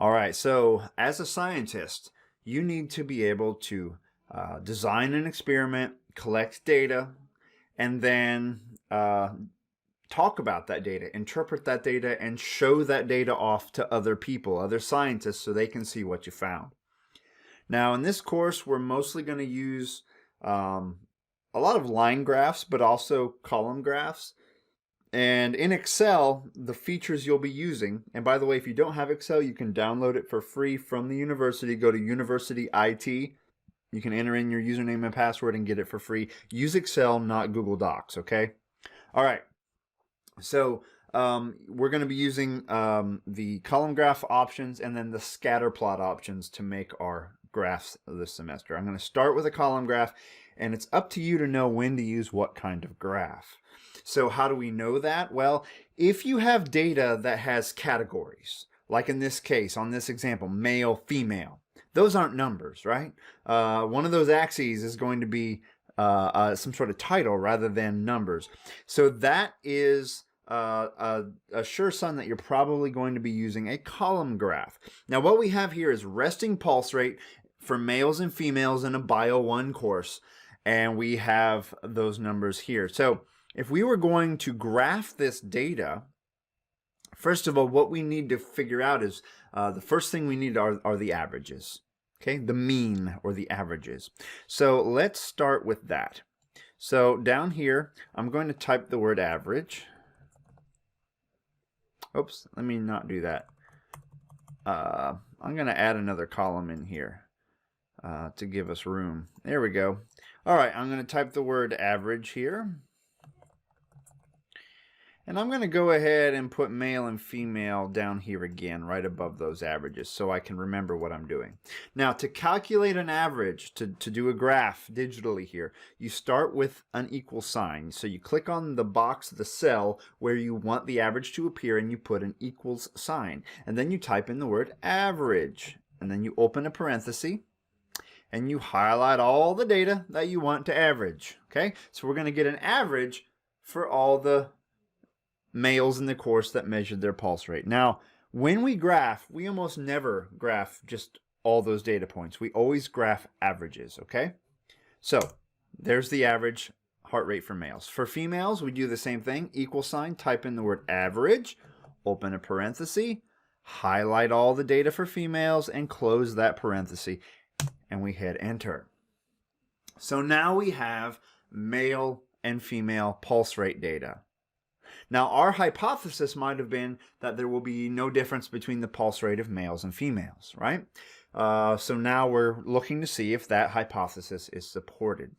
All right, so as a scientist, you need to be able to design an experiment, collect data, and then talk about that data, interpret that data, and show that data off to other people, other scientists, so they can see what you found. Now, in this course, we're mostly going to use a lot of line graphs, but also column graphs. And in Excel, the features you'll be using, and by the way, if you don't have Excel, you can download it for free from the university. Go to University IT. You can enter in your username and password and get it for free. Use Excel, not Google Docs, okay? All right. So we're going to be using the column graph options and then the scatter plot options to make our graphs this semester. I'm going to start with a column graph, and it's up to you to know when to use what kind of graph. So how do we know that? Well, if you have data that has categories, like in this case, on this example, male, female, those aren't numbers, right? One of those axes is going to be some sort of title rather than numbers. So that is a sure sign that you're probably going to be using a column graph. Now what we have here is resting pulse rate for males and females in a Bio 1 course, and we have those numbers here. So if we were going to graph this data, first of all, what we need to figure out is the first thing we need are the averages, okay? The mean or the averages. So let's start with that. So down here, I'm going to type the word average. Oops, let me not do that. I'm going to add another column in here to give us room. There we go. All right, I'm going to type the word average here. And I'm going to go ahead and put male and female down here again, right above those averages, so I can remember what I'm doing. Now, to calculate an average, to do a graph digitally here, you start with an equal sign. So you click on the box, the cell, where you want the average to appear, and you put an equals sign. And then you type in the word average. And then you open a parenthesis, and you highlight all the data that you want to average. Okay? So we're going to get an average for all the males in the course that measured their pulse rate. Now, when we graph, we almost never graph just all those data points. We always graph averages, okay? So, there's the average heart rate for males. For females, we do the same thing. Equal sign, type in the word average, open a parenthesis, highlight all the data for females, and close that parenthesis, and we hit enter. So now we have male and female pulse rate data. Now, our hypothesis might have been that there will be no difference between the pulse rate of males and females, right? So now we're looking to see if that hypothesis is supported.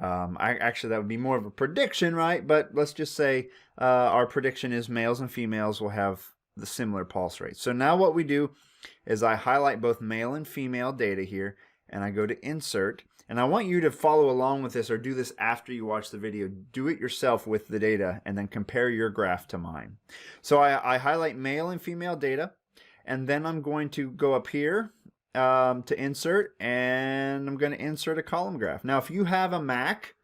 Actually, that would be more of a prediction, right? But let's just say our prediction is males and females will have the similar pulse rate. So now what we do is I highlight both male and female data here, and I go to Insert. And I want you to follow along with this, or do this after you watch the video. Do it yourself with the data and then compare your graph to mine. So I highlight male and female data, and then I'm going to go up here to Insert, and I'm going to insert a column graph. Now, if you have a Mac,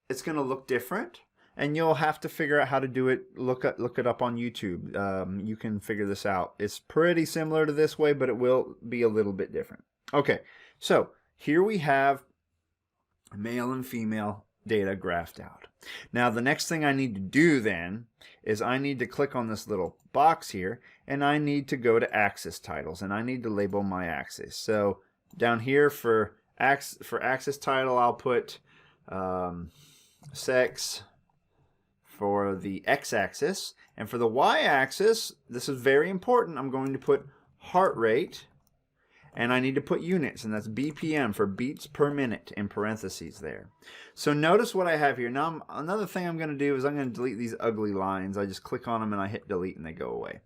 it's going to look different, and you'll have to figure out how to do it. Look it up on YouTube. You can figure this out. It's pretty similar to this way, but it will be a little bit different. Okay, so here we have male and female data graphed out. Now the next thing I need to do then is I need to click on this little box here, and I need to go to axis titles, and I need to label my axis. So down here for axis title, I'll put sex for the x-axis, and for the y-axis, this is very important, I'm going to put heart rate, and I need to put units, and that's BPM for beats per minute in parentheses there. So notice what I have here. Now, another thing I'm going to do is I'm going to delete these ugly lines. I just click on them and I hit delete and they go away.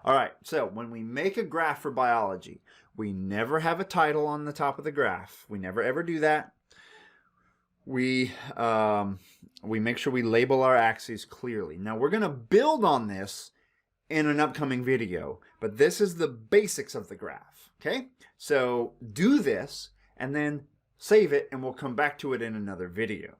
All right, so when we make a graph for biology, we never have a title on the top of the graph. We never ever do that. We make sure we label our axes clearly. Now, we're going to build on this in an upcoming video, but this is the basics of the graph, okay? So do this and then save it, and we'll come back to it in another video.